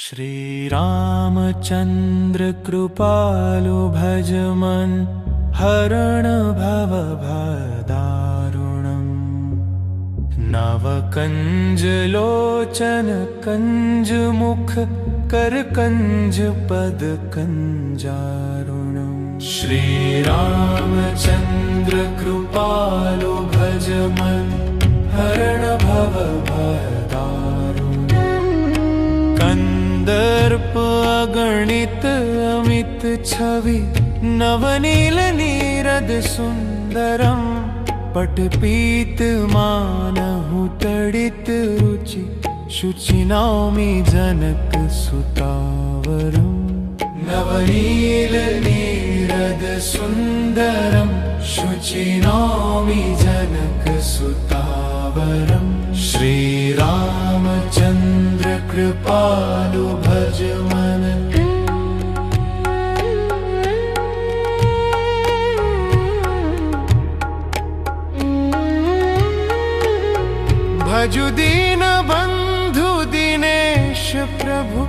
श्री रामचंद्र कृपालु भज मन हरण भव भदारुणम्। नव कंज लोचन कंज मुख कर कंज पद कंजारुणम्। श्री रामचंद्र कृपालु भज मन हरण भव भदारुणम्। कंदर्प अगणित अमित छवि नवनील नीरद सुंदरम। पटपीत मानहु तडित रुचि शुचि नौमि जनक सुतावरम्। नवनील नीरद सुंदरम शुचि नौमि जनक सुतावरम्। श्री रामचंद्र कृपालु भज मन भजु दीन बंधु दिनेश प्रभु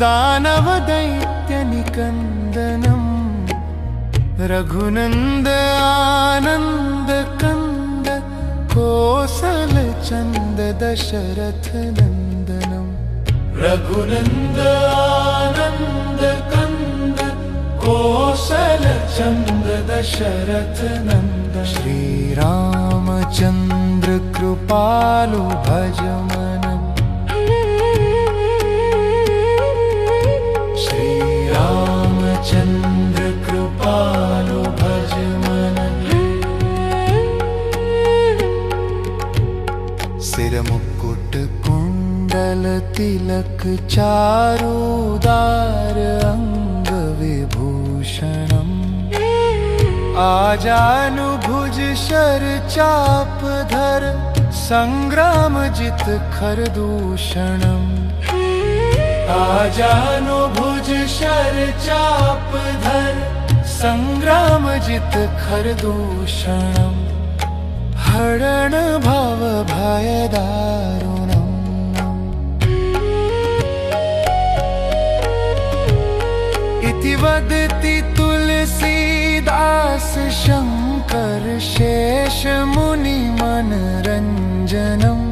दानव दैत्य निकंदनम्। रघुनंद आनंद कंद कोसल चंद दशरथ नंदनम्। रघुनंद आनंद कंद कोसल चंद दशरथ नंदन। श्री रामचंद्र कृपालु भज मन। श्री रामचंद्र कृपालु भज मन। सिर मुकुट कुंडल तिलक चारुदार अंग विभूषणम्। आजानुभुज शर चाप धर संग्राम जित खरदूषणम्। आजानुभुज शर चाप धर संग्राम जित खरदूषणम्। हरण भव भय दारुणम्। इति वदति तुलसीदास शंकर शेष मुनि मनरंजनम्।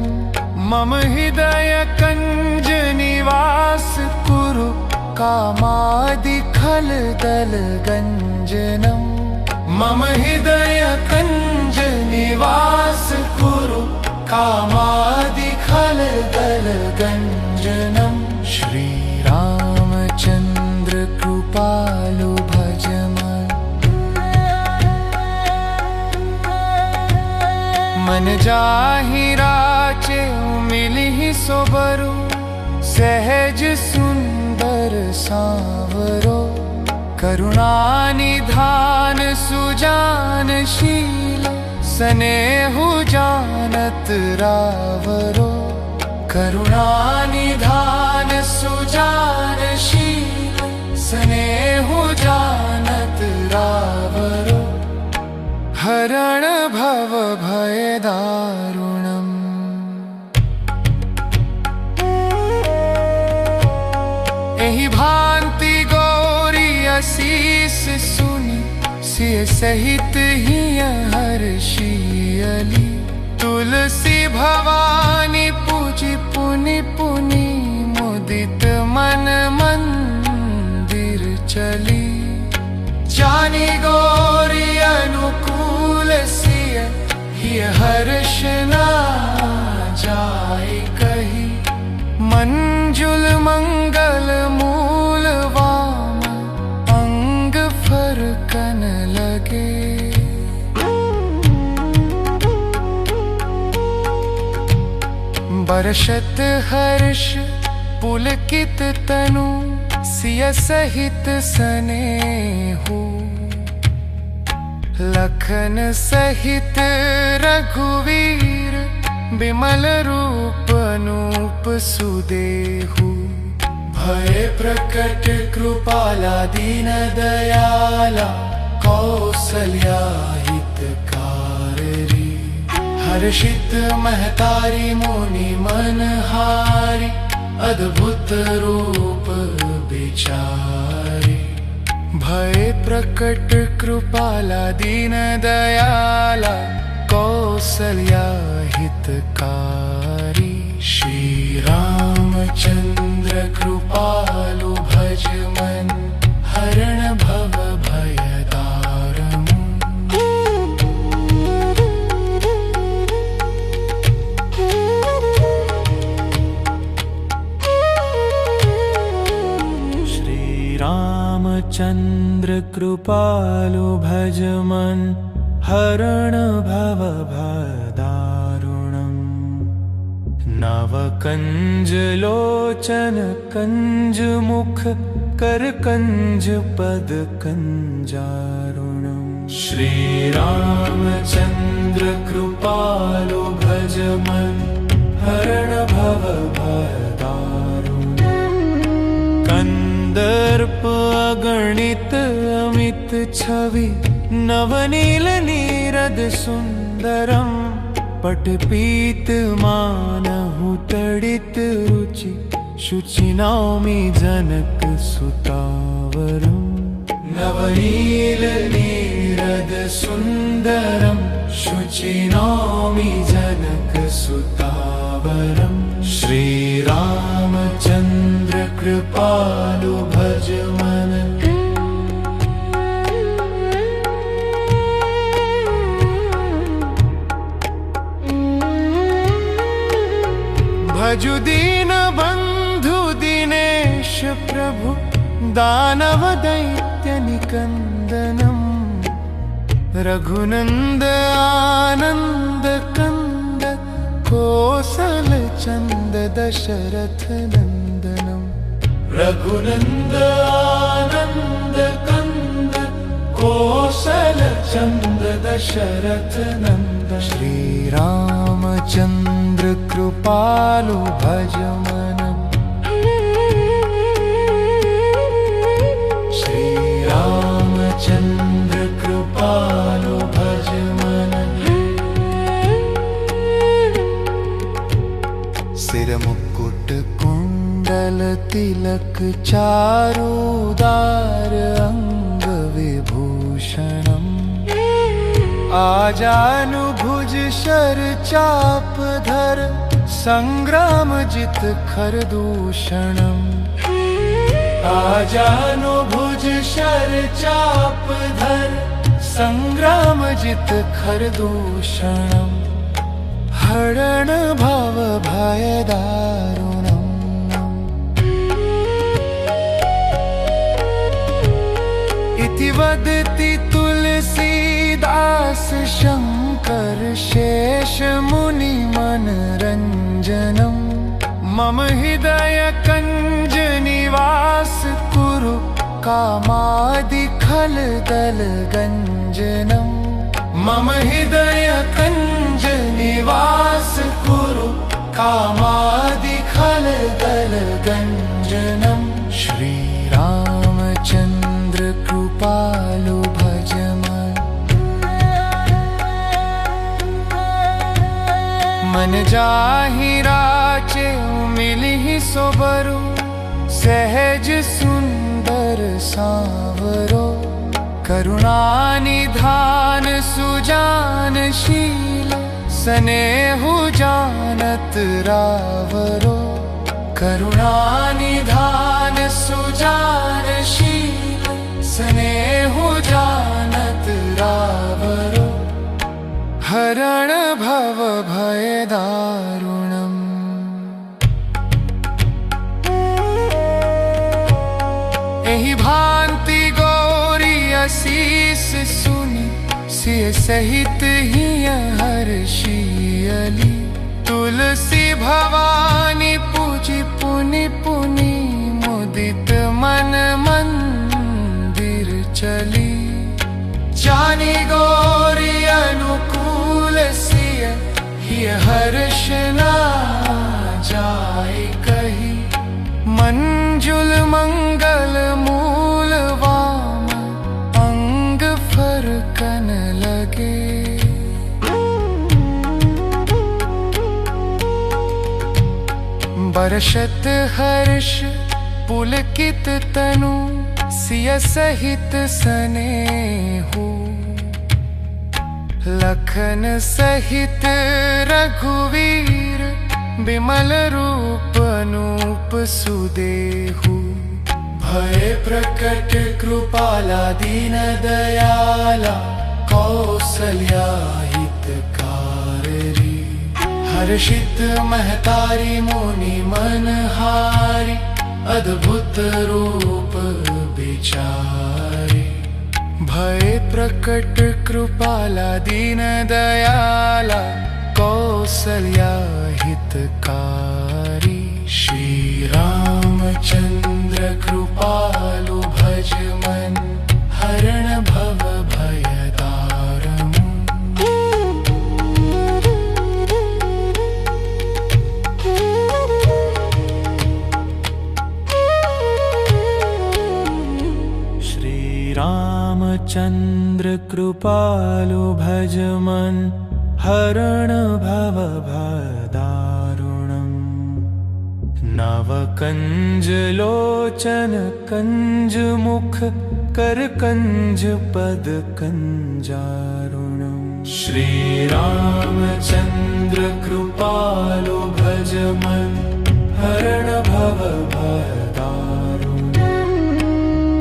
मम हृदय कंज निवास कुरु कामादि खल दल गंजनम्। मम हृदय कंज निवास कुरु कामादि खल दल गंजनम्। श्री रामचंद्र कृपालु भज मन। मन जाहि राचे मिलिहि सोबरु सहज सुंदर सांवरो। करुणा निधान सुजान शील स्नेहु जानत रावरो। करुणा निधान सुजान शील स्नेहु जानत रावरो। हरण भव भय दारुणम्। एहि भांति गौरी असीस सुनि सिय सहित हिय हर्षियली। तुलसी भवानी पूजि पुनि पुनि मुदित मन मंदिर चली। जानी गौरी अनुकूल सिय हिय हर्ष न जाय कही। मंजुल मंगल मूल वाम अंग फरकन लगे। बरसत हर्ष पुलकित तनु सिय सहित स्नेहु। लखन सहित रघुवीर बिमल रूप अनूप सुदेहु। भय प्रकट कृपाला दीन दयाला कौसल्या हितकारी। हर्षित महतारी मुनि मनहारी अद्भुत रूप विचारे। भय प्रकट कृपाला दीन दयाला कौसल्या हितकारी। श्री रामचंद्र कृपालु भज मन हरण भव भय दारुण। श्री रामचंद्र कृपालु भज मन हरण भव भय दारुणम्। नव कंज लोचन कंज मुख कर कंज पद कंजारुणम्। श्री रामचंद्र कृपालु भज मन हरण भव भय दारुणम्। कंदर्प अगणित अमित छवि नवनील नीरद सुंदरम्। पटपीत मानहु तडित रुचि शुचि नौमि जनक सुतावरम्। नवनील नीरद सुंदरम शुचि नौमि जनक सुतावरम्। श्री रामचंद्र कृपालु भज मन भजु दीन बंधु दिनेश प्रभु दानव दैत्य निकंदनम्। रघुनंद आनंद कंद कोसल चंद दशरथ नंदनम्। रघुनंद आनंद कंद कोसल चंद दशरथ नंदन। श्री रामचंद्र कृपालु भज मन। श्री रामचंद्र कृपालु भज मन। सिर मुकुट कुंडल तिलक चारुदार अंग विभूषणम्। आजानुभुज शर चाप धर संग्राम जित खरदूषणम्। आजानुभुज शर चाप धर संग्राम जित खरदूषणम्। हरण भव भय दारुणम्। इति वदति तुलसीदास शंकर शेष मुनि मनरंजनम्। मम हृदय कंज निवास कुरु कामादि खल दल गंजनम्। मम हृदय कंज निवास कुरु कामादि खल दल गंजनम्। श्री रामचंद्र कृपालु भज मन। मन जाहि राचे मिलिहि सोबरु सहज सुंदर सांवरो। करुणा निधान सुजान शील स्नेहु जानत रावरो। करुणा निधान सुजान शील स्नेहु जानत रावरो। हरण भव भय दारुणम्। एहि भांति गौरी असीस सुनि सिय सहित हिय हर्षियली। तुलसी भवानी पूजी पुनि पुनि मुदित मन मंदिर चली। जानी गौरी अनुकूल सिय हिय हर्ष ना जाय कही। मंजुल मंगल मूल वाम अंग फरकन लगे। हर्षत हर्ष पुलकित तनु सिय सहित स्नेहु लखन सहित रघुवीर बिमल रूप अनूप सुदेहु भय प्रकट कृपाला दीन दयाला कौसल्या हितकारी हर्षित महतारी मुनि मनहारी अद्भुत रूप विचारी भय प्रकट कृपाला दीन दयाला कौसल्या हितकारी श्री रामचंद्र कृपालु भज मन हरण भव भयदारम रामचंद्र कृपालु भज मन हरण भव भयदारुणम् नव कंज लोचन कंज मुख कर कंज पद कंजारुणम् श्री रामचंद्र कृपालु भज मन हरण भव भयदारुणम्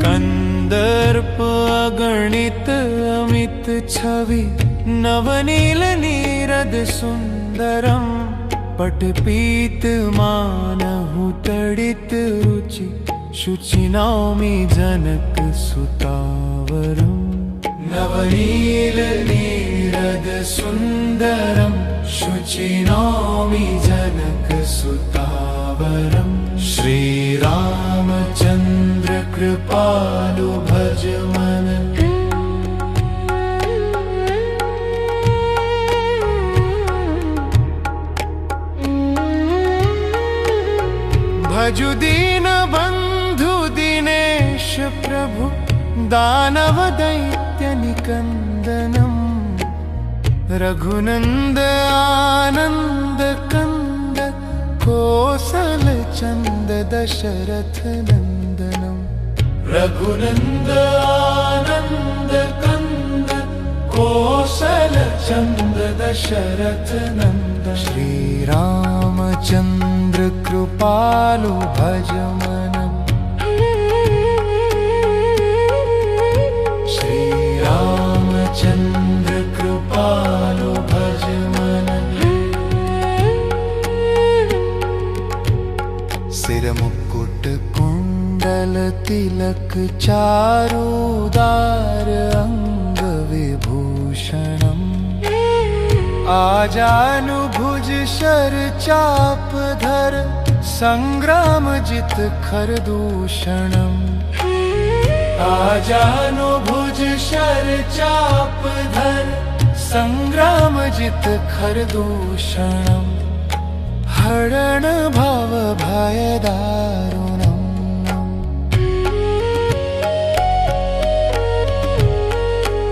कंदर्प अगणित अमित छवि नवनील नीरद सुंदरम पटपीत मानहु तडित रुचि शुचि नौमि जनक सुतावरम नवनील नीरद सुंदरम शुचि नौमि जनक सुतावरम श्री रामचंद्र कृपालु भज मन भजु दीन बंधु दिनेश प्रभु दानव दैत्य निकंदनम रघुनंद आनंद कंद कौशल चंद दशरथ नंदनम रघुनंद आनंद कंद कौशल चंद दशरथ नंदन श्री रामचंद्र कृपालु भज मन श्री रामचंद्र कृपालु भज मन सिर मुकुट कुंडल तिलक चारुदार अंग विभूषणम आजानुभुज शर चाप धर संग्राम जित खरदूषणम आजानुभुज शर चाप धर संग्राम जित खरदूषणम हरण भव भयदारुणम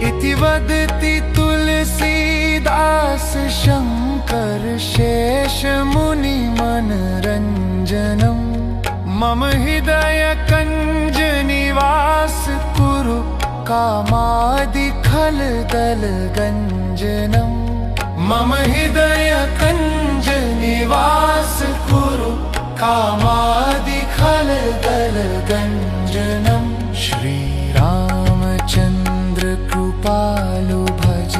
इति वदति तुलसीदास शंकर शेष मुनि मनरंजनम मम हृदय कंज निवास कुरु कामादि खल दल गंजनम मम हृदय कंज निवास कुरु कामादि खल दल गंजनम श्री रामचंद्र कृपालु भज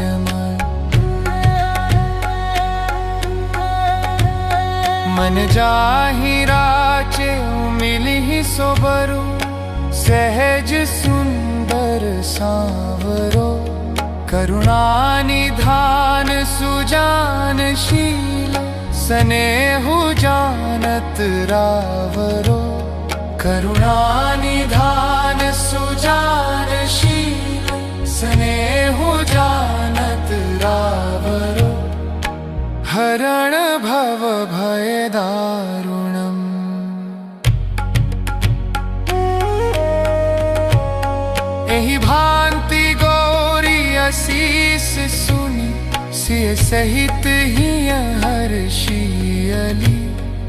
मन जाहि राचे मिलिहि सोबरु सहज सुंदर सांवरो करुणा निधान सुजान शील स्नेहु जानत रावरो करुणा निधान सुजान शील स्नेहु जानत रावरो हरण भव भयदारुणम एहि भांति गौरी असीस सुनि सिय सहित ही हर्षियली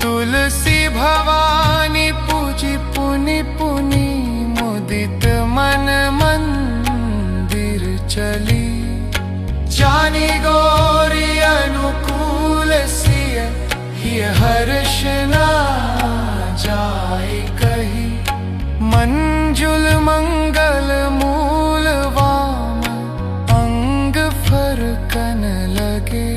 तुलसी भवानी पूजी पुनि पुनि मुदित मन मंदिर चली। जानी गौरी अनुकूल सिय हिय हर्ष ना जाय कही। मंजुल मंगल मूल वाम अंग फरकन लगे।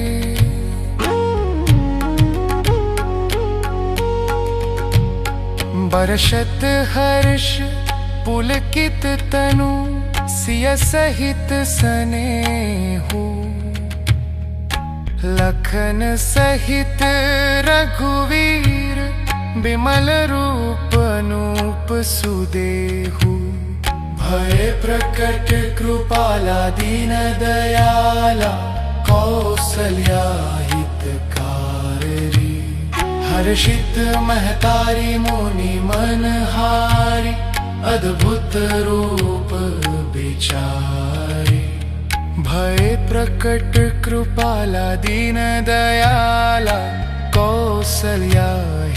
बरसत हर्ष पुलकित तनु सिय सहित स्नेहु। लखन सहित रघुवीर बिमल रूप अनूप सुदेहु। भय प्रकट कृपाला दीन दयाला कौसल्या हितकारी। हर्षित महतारी मुनि मनहारी अद्भुत रूप विचारी। भय प्रकट कृपाला दीन दयाला कौसल्या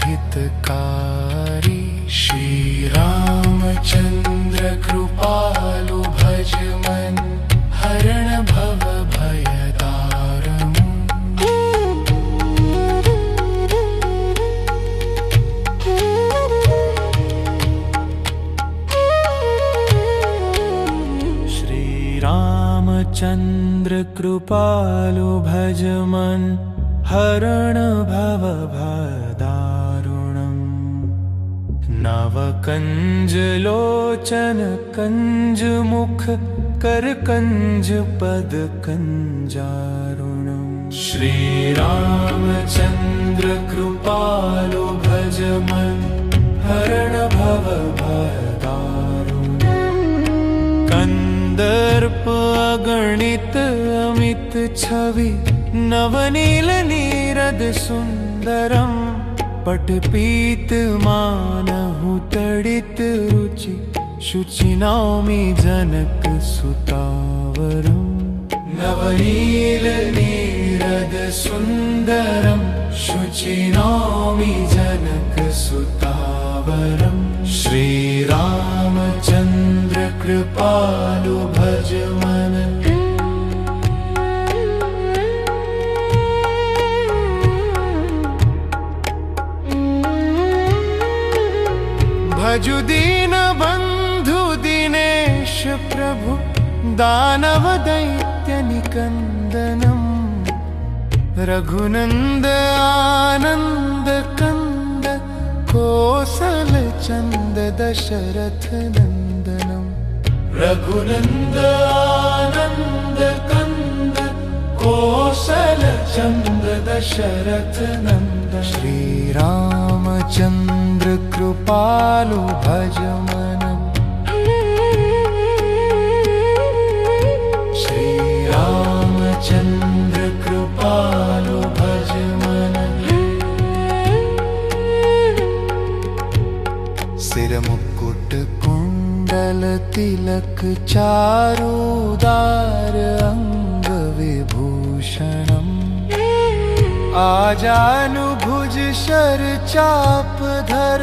हितकारी। श्री रामचंद्र कृपालु भज मन हरण भव भय दारमु। श्री रामचंद्र कृपालु भज मन हरण भव भय दारुणम्। नव कंज लोचन कंज मुख कर कंज पद कंजारुणम्। श्री रामचंद्र कृपालु भज मन हरण भव भय दारुणम्। कंदर्प अगणित अमित छवि नवनील नीरद सुंदरम। पटपीत मानहु तडित रुचि शुचि नौमि जनक सुतावरम। नवनील नीरद सुंदरम शुचि नौमि जनक सुतावरम। श्री रामचंद्र कृपालु भज मन भजु दीन बंधु दिनेश प्रभु दानव दैत्य निकंदनम। रघुनंद आनंद कंद कौशल चंद दशरथ नंदनम। रघुनंद आनंद कंद कौशल चंद दशरथ नंदन। श्री रामचंद्र कृपालु भज मन। श्री रामचंद्र कृपालु भज मन। सिर मुकुट कुंडल तिलक चारुदार अंग विभूषणम। आजानुभुज शर चाप धर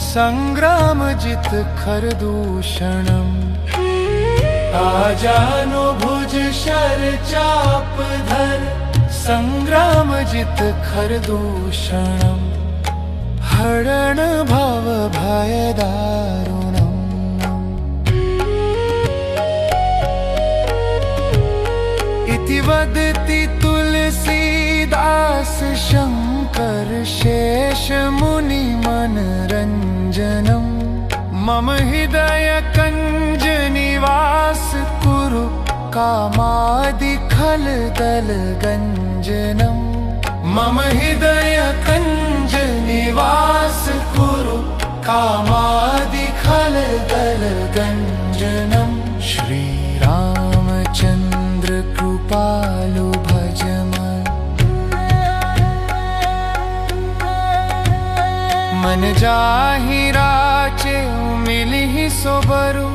संग्राम जित खरदूषणम। आजानुभुज शर चाप धर संग्राम जित खरदूषणम। हरण भव भय दारुणम। इति वदति तुलसीदास शंकर शेष मुनि मनरंजनम। मम हृदय कंज निवास कुरु कामादि खल दल गंजनम। मम हृदय कंज निवास कुरु कामादि खल दल गंजनम। श्री रामचंद्र कृपालु भज मन। मन जाहि राचे मिलिहि सोबरु।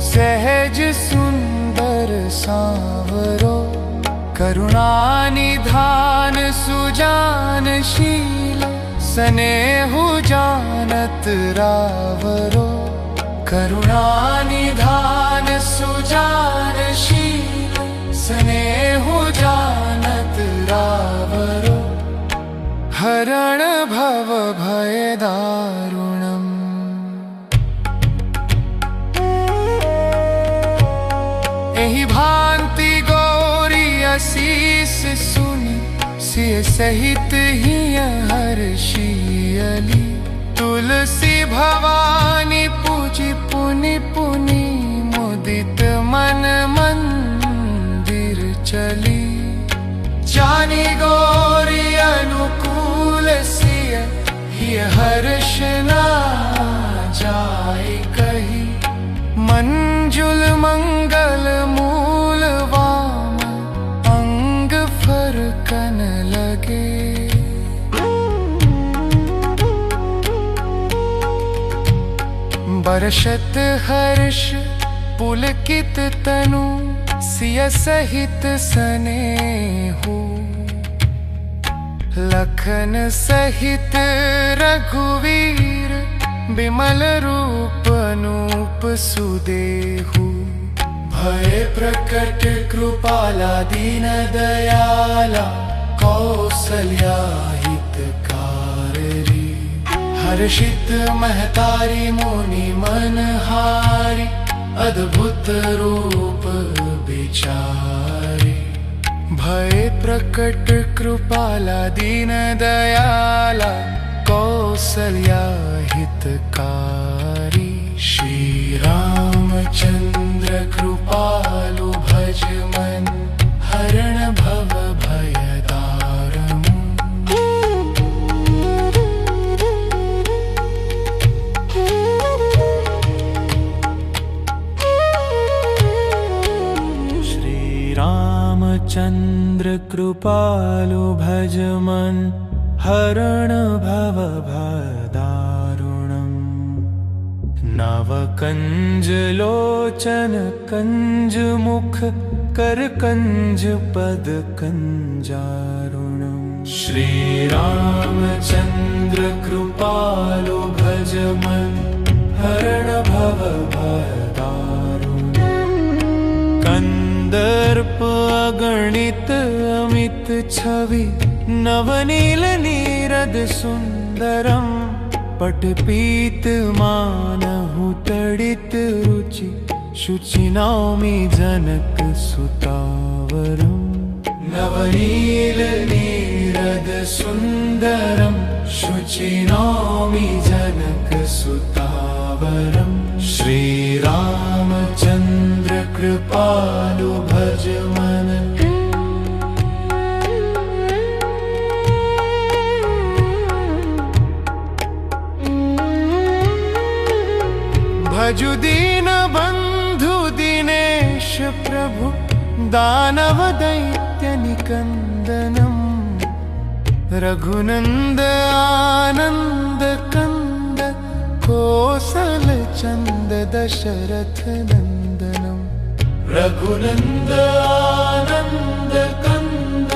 सहज सुंदर सांवरो। करुणा निधान सुजानशील स्नेहु जानत रावरो करुणा निधान सुजानशील स्नेहु जानत रावरो हरण भव भय दारुणम्। एहि भांति गौरी असीस सुनि सिय सहित ही हर्षियली तुलसी भवानी पूजी पुनि पुनि मुदित मन मंदिर चली जानी गौरी अनुकूल सिय ही हर्ष ना जाय कही मंजुल मंगल मूल वाम अंग फरकन लगे बरसत हर्ष पुलकित तनु सिय सहित स्नेहु लखन सहित रघुवीर बिमल रूप अनूप सुदेहु भय प्रकट कृपाला दीन दयाला कौसल्या हितकारी हर्षित महतारी मुनि मनहारी अद्भुत रूप विचारी भय प्रकट कृपाला दीन दयाला कौसल्या हितकारी श्री रामचंद्र कृपालु भज मन हरण भव भय दारुणम्। श्री रामचंद्र कृपालु भज मन हरण भव भय दारुणम्। नव कंज लोचन कंज मुख कर कंज पद कंजारुणम्। श्री रामचंद्र कृपालु भज मन हरण भव भय दारुणम्। कंदर्प अगणित अमित छवि नवनील नीरद सुंदरम पटपीत मानहु तडित रुचि शुचि नौमि जनक सुतावरम। नवनील नीरद सुंदरम शुचि नौमि जनक सुतावरम। श्री रामचंद्र कृपालु भज मन भजु दीन बंधु दिनेश प्रभु दानव दैत्य निकंदनम रघुनंद आनंद कंद कौशल चंद दशरथ नंदनम। रघुनंद आनंद कंद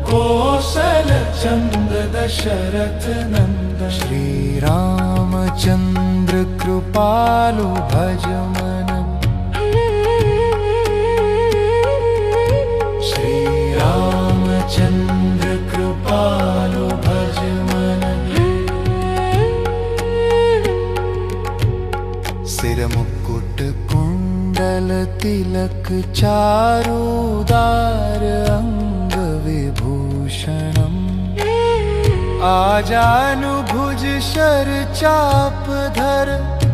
कौशल चंद दशरथ नंदन। श्री रामचंद्र कृपालु भज मन श्री रामचंद्र कृपालु भज मन। सिर मुकुट कुंडल तिलक चारुदार अंग विभूषणम आजानुभुज शर चाप धर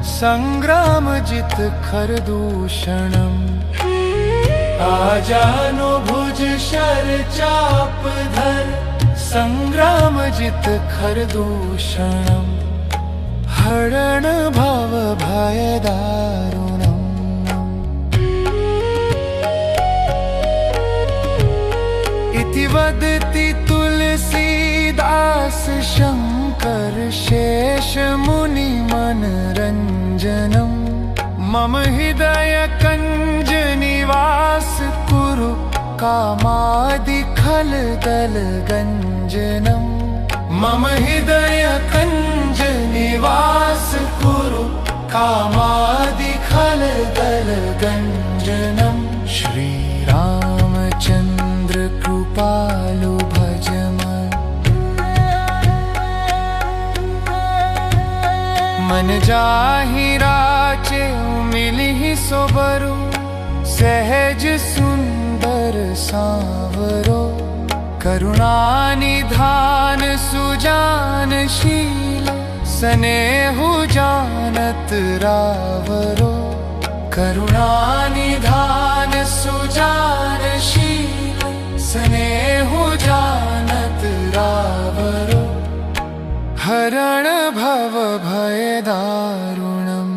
संग्राम जित खरदूषणम। आजानुभुज शर चाप धर संग्राम जित खरदूषणम। हरण भव भय दारुणम्। इति वदति तुलसीदास शंकर शेष मुनि मनरंजनम। मम हृदय कंज निवास कुरु कामादि खल दल गंजनम। मम हृदय कंज निवास कुरु कामादिखलदल गंजनम श्री रामचंद्र कृपालु भज मन जाहि राचे मिलिहि सोबरु सहज सुंदर सांवरो करुणा निधान सुजानशील स्नेहु जानत रावरो करुणा निधान सुजानशील स्नेहु जानत रावरो हरण भव भय दारुणम्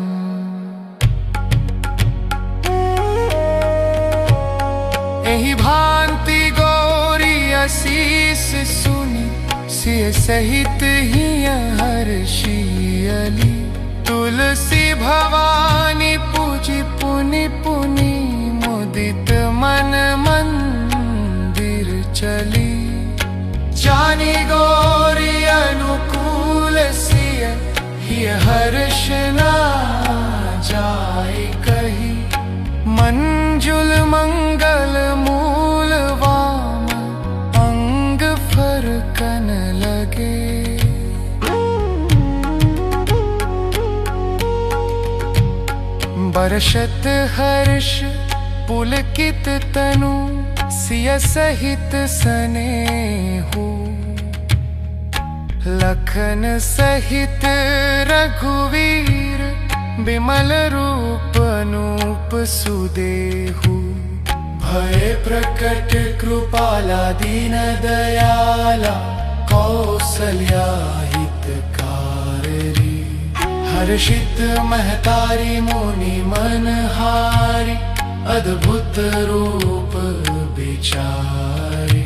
एहि भांति गौरी असीस सुनि सिय सहित हिय हर्षियली तुलसी भवानी पूजि पुनि पुनि मुदित मन मंदिर चली जानी गौरी अनुकूल सिय हिय हर्ष न जाय कही मंजुल मंगल मूल वाम अंग फरकन लगे बरसत हर्ष पुलकित तनु सिय सहित स्नेहु लखन सहित रघुवीर बिमल रूप अनूप सुदेहु भय प्रकट कृपाला दीन दयाला कौसल्या हितकारी हर्षित महतारी मुनि मनहारी अद्भुत रूप विचारी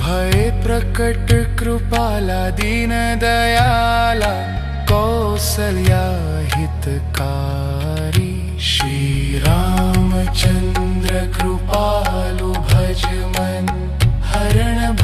भय प्रकट कृपाला दीन दयाला कौसल्या हितकारी श्री रामचंद्र कृपालु भज मन हरण